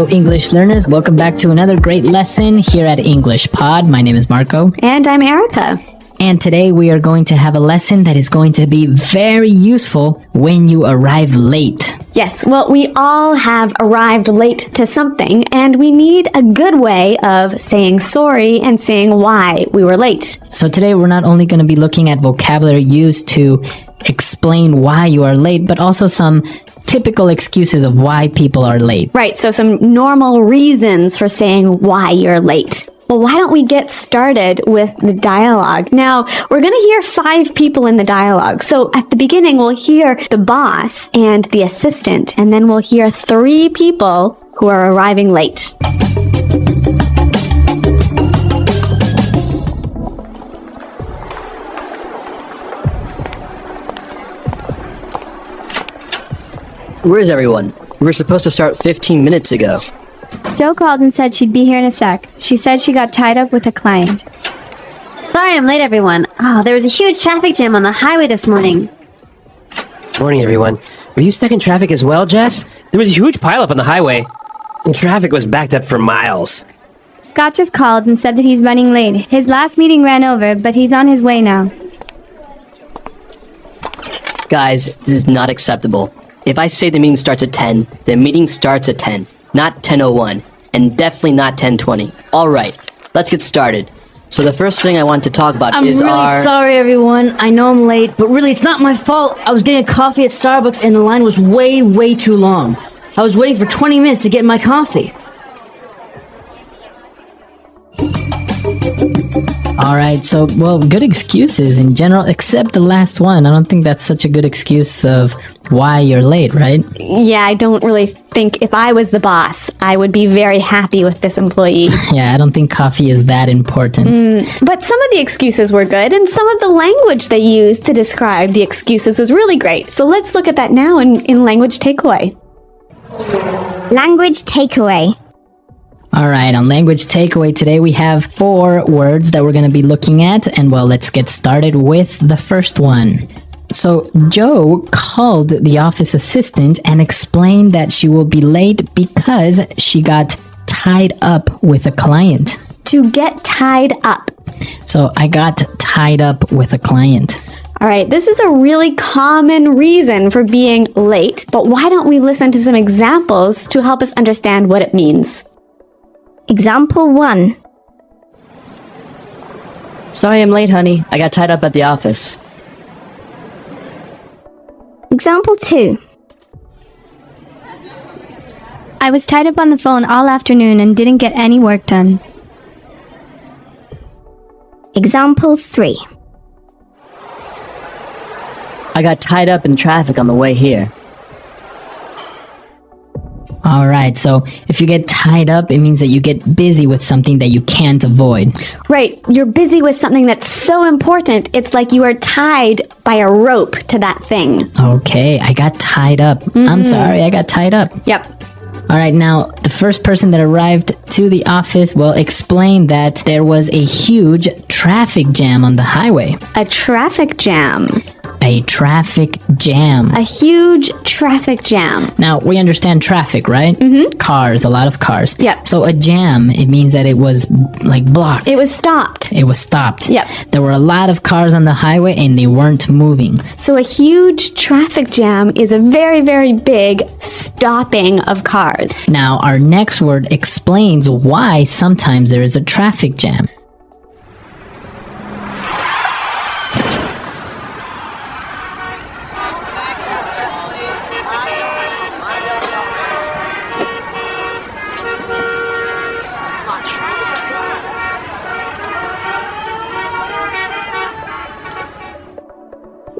Hello, English learners. Welcome back to another great lesson here at English Pod. My name is Marco. And I'm Erica. And today we are going to have a lesson that is going to be very useful when you arrive late. Yes, well, we all have arrived late to something, and we need a good way of saying sorry and saying why we were late. So today we're not only going to be looking at vocabulary used to explain why you are late, but also some typical excuses of why people are late. Right, so some normal reasons for saying why you're late. Well, why don't we get started with the dialogue? Now, we're going to hear 5 people in the dialogue. So at the beginning, we'll hear the boss and the assistant, and then we'll hear 3 people who are arriving late. Where's everyone? We were supposed to start 15 minutes ago. Jo called and said she'd be here in a sec. She said she got tied up with a client. Sorry I'm late, everyone. Oh, there was a huge traffic jam on the highway this morning. Morning, everyone. Were you stuck in traffic as well, Jess? There was a huge pileup on the highway. The traffic was backed up for miles. Scott just called and said that he's running late. His last meeting ran over, but he's on his way now. Guys, this is not acceptable. If I say the meeting starts at 10, the meeting starts at 10, not 10:01, and definitely not 10:20. All right, let's get started. So the first thing I want to talk about I'm is really sorry, everyone. I know I'm late, but really, it's not my fault. I was getting a coffee at Starbucks, and the line was way too long. I was waiting for 20 minutes to get my coffee. All right, so, well, good excuses in general, except the last one. I don't think that's such a good excuse of why you're late, right? Yeah, I don't really think if I was the boss, I would be very happy with this employee. Yeah, I don't think coffee is that important. But some of the excuses were good, and some of the language they used to describe the excuses was really great. So let's look at that now in language takeaway. Language takeaway. All right, on language takeaway today, we have 4 words that we're going to be looking at. And well, let's get started with the first one. So Jo called the office assistant and explained that she will be late because she got tied up with a client. To get tied up. So I got tied up with a client. All right, this is a really common reason for being late, but why don't we listen to some examples to help us understand what it means? Example 1. Sorry I'm late, honey. I got tied up at the office. Example 2. I was tied up on the phone all afternoon and didn't get any work done. Example 3. I got tied up in traffic on the way here. All right, so if you get tied up, it means that you get busy with something that you can't avoid. Right, you're busy with something that's so important, it's like you are tied by a rope to that thing. Okay, I got tied up. I'm sorry, I got tied up. Yep. All right, now, the first person that arrived to the office, well, explained that there was a huge traffic jam on the highway. A traffic jam. A traffic jam. A huge traffic jam. Now, we understand traffic, right? Cars, a lot of cars. Yep. So a jam, it means that it was, like, blocked. It was stopped. It was stopped. Yep. There were a lot of cars on the highway, and they weren't moving. So a huge traffic jam is a very big stopping of cars. Now, our next word explains why sometimes there is a traffic jam.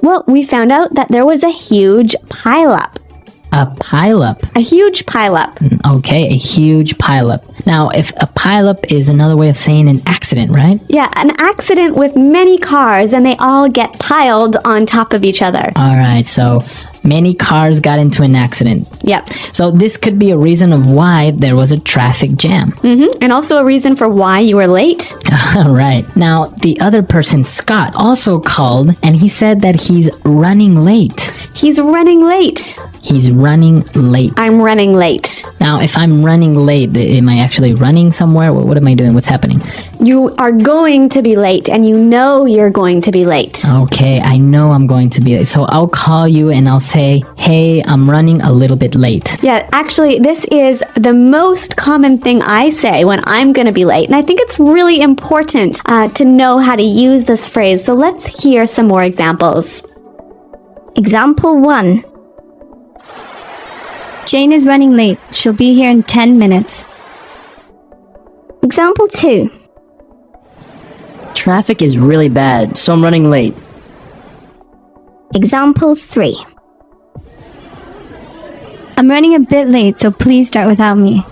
Well, we found out that there was a huge pileup. A pileup. A huge pileup. Okay, a huge pileup. Now, if a pileup is another way of saying an accident, right? Yeah, an accident with many cars and they all get piled on top of each other. All right, so many cars got into an accident. Yep. So this could be a reason of why there was a traffic jam. And also a reason for why you were late. Right. Now, the other person, Scott, also called and he said that he's running late. He's running late. He's running late. I'm running late. Now, if I'm running late, am I actually running somewhere? What am I doing? What's happening? You are going to be late, and you know you're going to be late. Okay, I know I'm going to be late. So I'll call you and I'll say, hey, I'm running a little bit late. Yeah, actually, this is the most common thing I say when I'm going to be late. And I think it's really important to know how to use this phrase. So let's hear some more examples. Example 1. Jane is running late. She'll be here in 10 minutes. Example 2. Traffic is really bad, so I'm running late. Example 3. I'm running a bit late, so please start without me.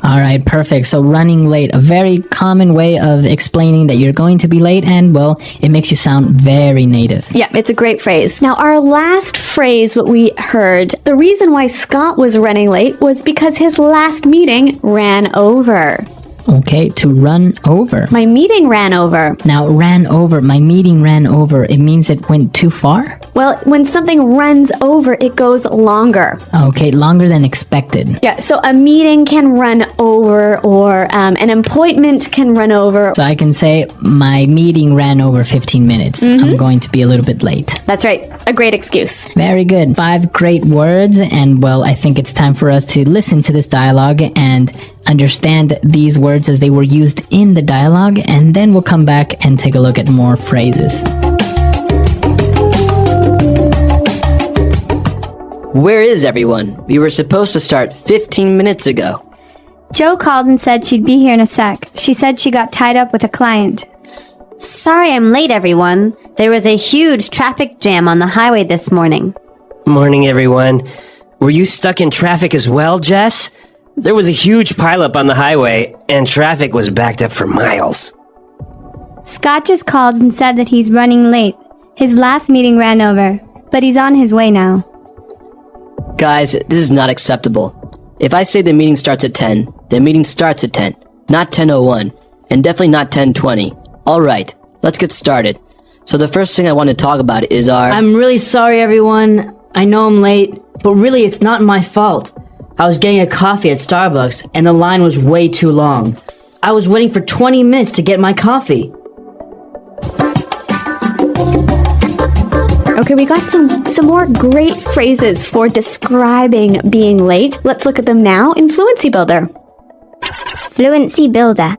All right, perfect. So running late, a very common way of explaining that you're going to be late, and well, it makes you sound very native. Yeah, it's a great phrase. Now, our last phrase, what we heard, the reason why Scott was running late was because his last meeting ran over. Okay, to run over. My meeting ran over. Now, ran over, my meeting ran over, it means it went too far? Well, when something runs over, it goes longer. Okay, longer than expected. Yeah, so a meeting can run over, or an appointment can run over. So I can say, my meeting ran over 15 minutes. I'm going to be a little bit late. That's right, a great excuse. Very good. 5 great words, and well, I think it's time for us to listen to this dialogue and understand these words as they were used in the dialogue, and then we'll come back and take a look at more phrases. Where is everyone? We were supposed to start 15 minutes ago. Jo called and said she'd be here in a sec. She said she got tied up with a client. Sorry I'm late, everyone. There was a huge traffic jam on the highway this morning. Morning, everyone. Were you stuck in traffic as well, Jess? There was a huge pileup on the highway, and traffic was backed up for miles. Scott just called and said that he's running late. His last meeting ran over, but he's on his way now. Guys, this is not acceptable. If I say the meeting starts at 10, the meeting starts at 10, not 10:01, and definitely not 10:20. Alright, let's get started. So the first thing I want to talk about is I'm really sorry, everyone. I know I'm late, but really it's not my fault. I was getting a coffee at Starbucks, and the line was way too long. I was waiting for 20 minutes to get my coffee. Okay, we got some more great phrases for describing being late. Let's look at them now in Fluency Builder. Fluency Builder.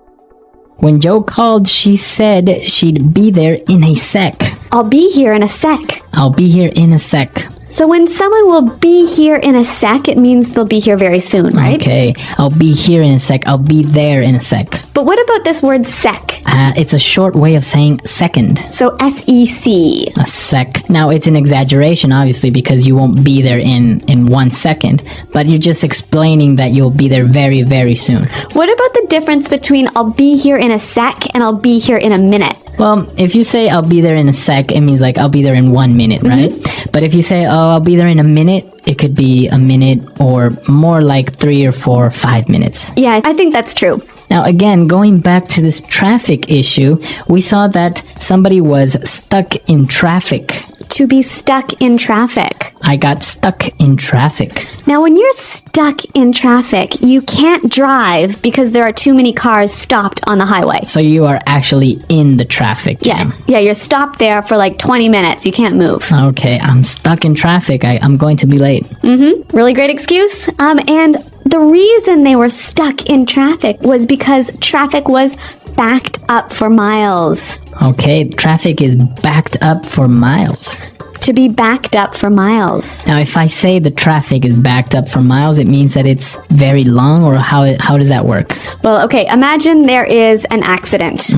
When Jo called, she said she'd be there in a sec. I'll be here in a sec. I'll be here in a sec. So when someone will be here in a sec, it means they'll be here very soon, right? Okay, I'll be here in a sec. I'll be there in a sec. But what about this word sec? It's a short way of saying second. So S-E-C. A sec. Now, it's an exaggeration, obviously, because you won't be there in 1 second, but you're just explaining that you'll be there very, very soon. What about the difference between I'll be here in a sec and I'll be here in a minute? Well, if you say I'll be there in a sec, it means like I'll be there in 1 minute, right? But if you say, oh, I'll be there in a minute, it could be a minute or more like 3 or 4 or 5 minutes. Yeah, I think that's true. Now, again, going back to this traffic issue, we saw that somebody was stuck in traffic. To be stuck in traffic. I got stuck in traffic. Now, when you're stuck in traffic, you can't drive because there are too many cars stopped on the highway. So you are actually in the traffic jam. Yeah, you're stopped there for like 20 minutes. You can't move. Okay, I'm stuck in traffic. I'm going to be late. Really great excuse. And the reason they were stuck in traffic was because traffic was backed up for miles. Okay, traffic is backed up for miles. To be backed up for miles. Now, if I say the traffic is backed up for miles, it means that it's very long, or how does that work? Well, okay, imagine there is an accident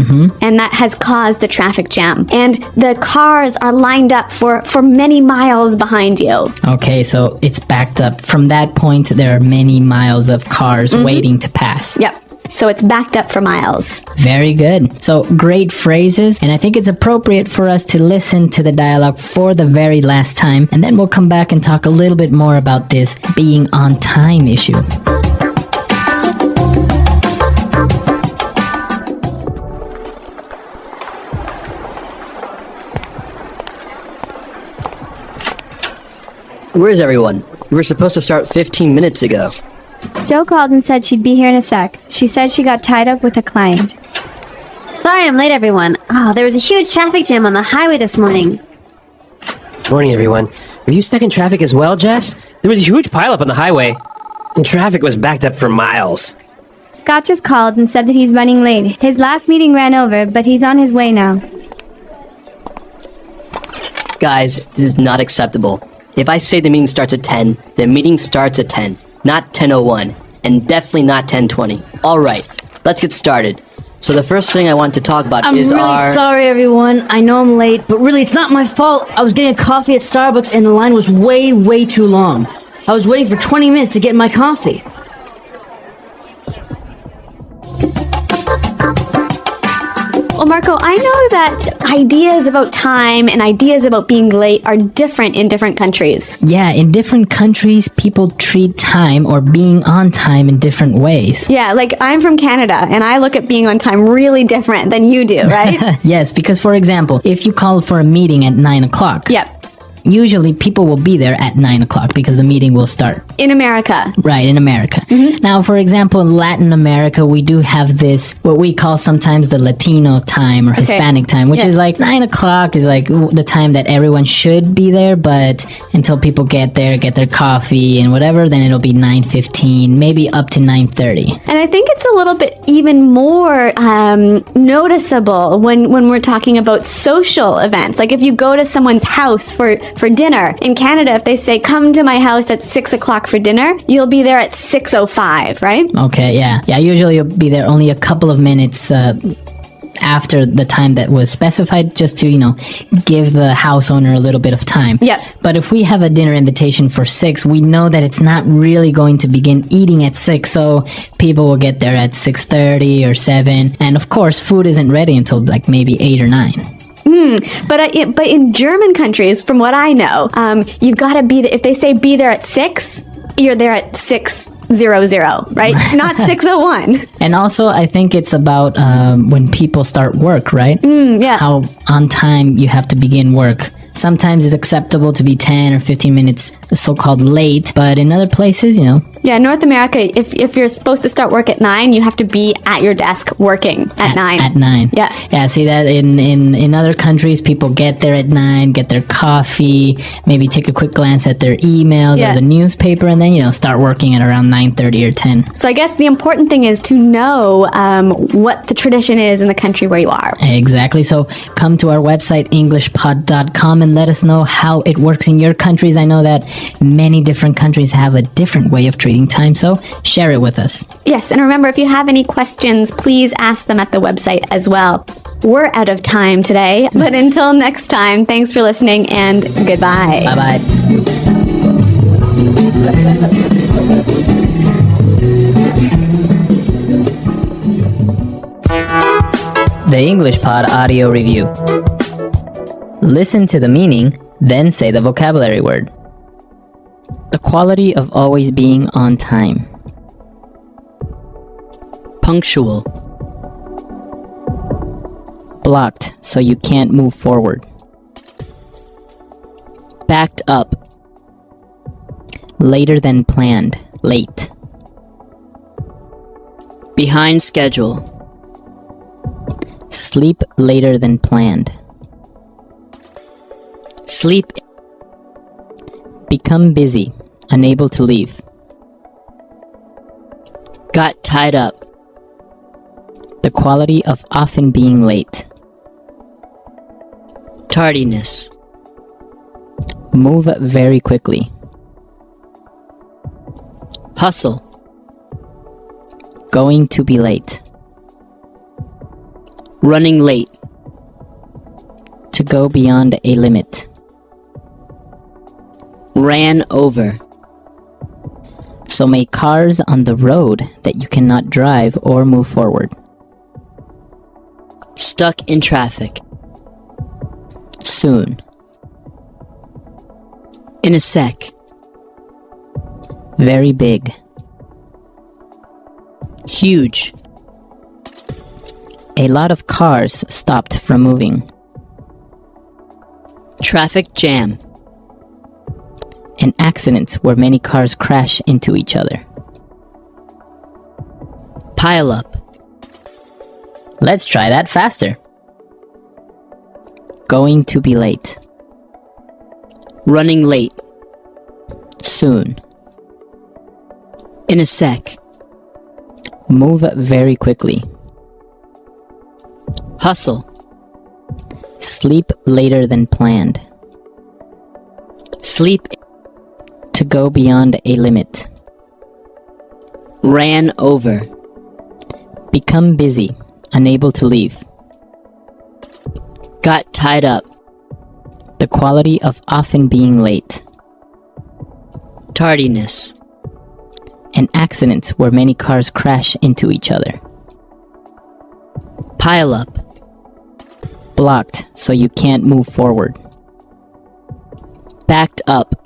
and that has caused a traffic jam and the cars are lined up for many miles behind you. Okay, so it's backed up. From that point, there are many miles of cars waiting to pass. Yep. So it's backed up for miles. Very good. So great phrases, and I think it's appropriate for us to listen to the dialogue for the very last time, and then we'll come back and talk a little bit more about this being on time issue. Where is everyone? We were supposed to start 15 minutes ago. Joe called and said she'd be here in a sec. She said she got tied up with a client. Sorry I'm late, everyone. Oh, there was a huge traffic jam on the highway this morning. Morning, everyone. Were you stuck in traffic as well, Jess? There was a huge pileup on the highway, and traffic was backed up for miles. Scott just called and said that he's running late. His last meeting ran over, but he's on his way now. Guys, this is not acceptable. If I say the meeting starts at 10, the meeting starts at 10, not 10:01, and definitely not 10:20. Alright, let's get started. So the first thing I want to talk about I'm is really our... sorry, everyone. I know I'm late, but really, it's not my fault. I was getting a coffee at Starbucks and the line was way too long. I was waiting for 20 minutes to get my coffee. Well, Marco, I know that ideas about time and ideas about being late are different in different countries. Yeah, in different countries, people treat time or being on time in different ways. Yeah, like I'm from Canada and I look at being on time really different than you do, right? Yes, because for example, if you call for a meeting at 9 o'clock, Yep. usually people will be there at 9 o'clock because the meeting will start. In America. Right, in America. Now, for example, in Latin America, we do have this, what we call sometimes the Latino time or Hispanic time, which Yeah. is like 9 o'clock is like the time that everyone should be there, but until people get there, get their coffee and whatever, then it'll be 9:15, maybe up to 9:30. And I think it's a little bit even more noticeable when we're talking about social events. Like if you go to someone's house for dinner. In Canada, if they say, come to my house at 6 o'clock for dinner, you'll be there at 6:05, right? Okay, yeah. Yeah, usually you'll be there only a couple of minutes after the time that was specified, just to, give the house owner a little bit of time. Yep. But if we have a dinner invitation for 6, we know that it's not really going to begin eating at 6, so people will get there at 6:30 or 7. And of course, food isn't ready until like maybe 8 or 9. But in German countries, from what I know, you've got to be if they say be there at 6, you're there at 6:00, right? Not 6:01. And also, I think it's about when people start work, right? Yeah. How on time you have to begin work. Sometimes it's acceptable to be 10 or 15 minutes so-called late, but in other places, Yeah, North America, if you're supposed to start work at 9, you have to be at your desk working at 9. At 9. Yeah. Yeah, see that in other countries, people get there at 9, get their coffee, maybe take a quick glance at their emails Yeah. or the newspaper, and then, start working at around 9:30 or 10. So I guess the important thing is to know what the tradition is in the country where you are. Exactly. So come to our website, englishpod.com, and let us know how it works in your countries. I know that many different countries have a different way of treating time, so share it with us. Yes, and remember, if you have any questions, please ask them at the website as well. We're out of time today, but until next time, thanks for listening and goodbye. Bye-bye. The English Pod Audio Review. Listen to the meaning, then say the vocabulary word. The quality of always being on time. Punctual. Blocked, so you can't move forward. Backed up. Later than planned. Late. Behind schedule. Sleep later than planned. Sleep. Become busy. Unable to leave. Got tied up. The quality of often being late. Tardiness. Move very quickly. Hustle. Going to be late. Running late. To go beyond a limit. Ran over. So make cars on the road that you cannot drive or move forward. Stuck in traffic. Soon. In a sec. Very big. Huge. A lot of cars stopped from moving. Traffic jam. An accident where many cars crash into each other. Pile up. Let's try that faster. Going to be late. Running late. Soon. In a sec. Move very quickly. Hustle. Sleep later than planned. Sleep. To go beyond a limit. Ran over. Become busy, unable to leave. Got tied up. The quality of often being late. Tardiness. An accident where many cars crash into each other. Pile up. Blocked so you can't move forward. Backed up.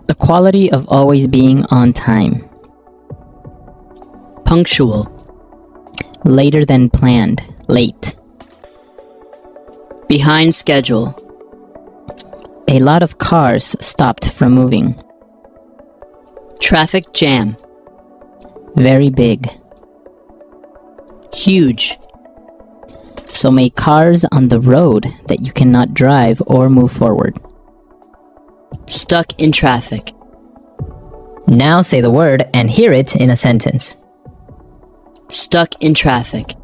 The quality of always being on time. Punctual. Later than planned. Late. Behind schedule. A lot of cars stopped from moving. Traffic jam. Very big. Huge. So many cars on the road that you cannot drive or move forward. Stuck in traffic. Now say the word and hear it in a sentence. Stuck in traffic.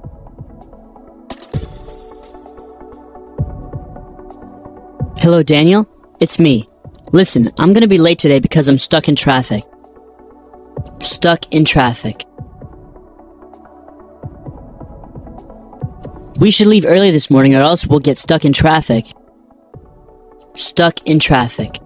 Hello, Daniel? It's me. Listen, I'm gonna be late today because I'm stuck in traffic. Stuck in traffic. We should leave early this morning or else we'll get stuck in traffic. Stuck in traffic.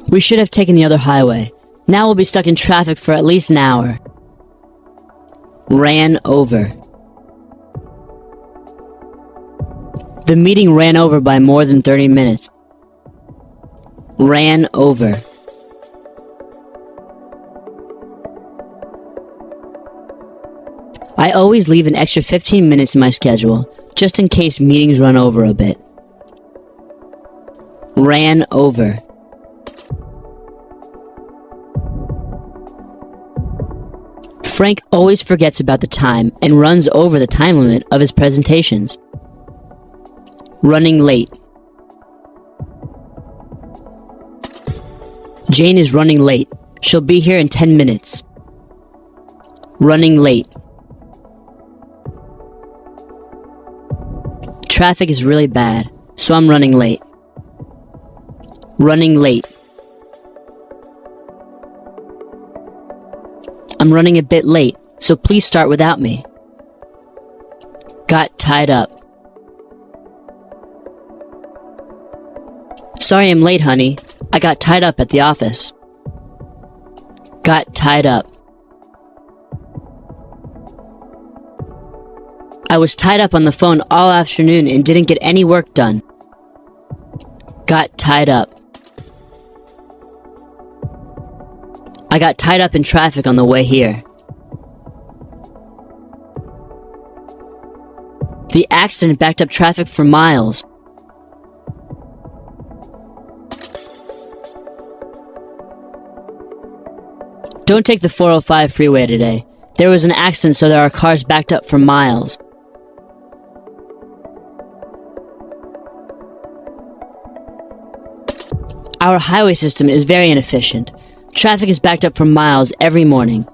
We should have taken the other highway. Now we'll be stuck in traffic for at least an hour. Ran over. The meeting ran over by more than 30 minutes. Ran over. I always leave an extra 15 minutes in my schedule, just in case meetings run over a bit. Ran over. Frank always forgets about the time and runs over the time limit of his presentations. Running late. Jane is running late. She'll be here in 10 minutes. Running late. Traffic is really bad, so I'm running late. Running late. I'm running a bit late, so please start without me. Got tied up. Sorry I'm late, honey. I got tied up at the office. Got tied up. I was tied up on the phone all afternoon and didn't get any work done. Got tied up. I got tied up in traffic on the way here. The accident backed up traffic for miles. Don't take the 405 freeway today. There was an accident, so there are cars backed up for miles. Our highway system is very inefficient. Traffic is backed up for miles every morning.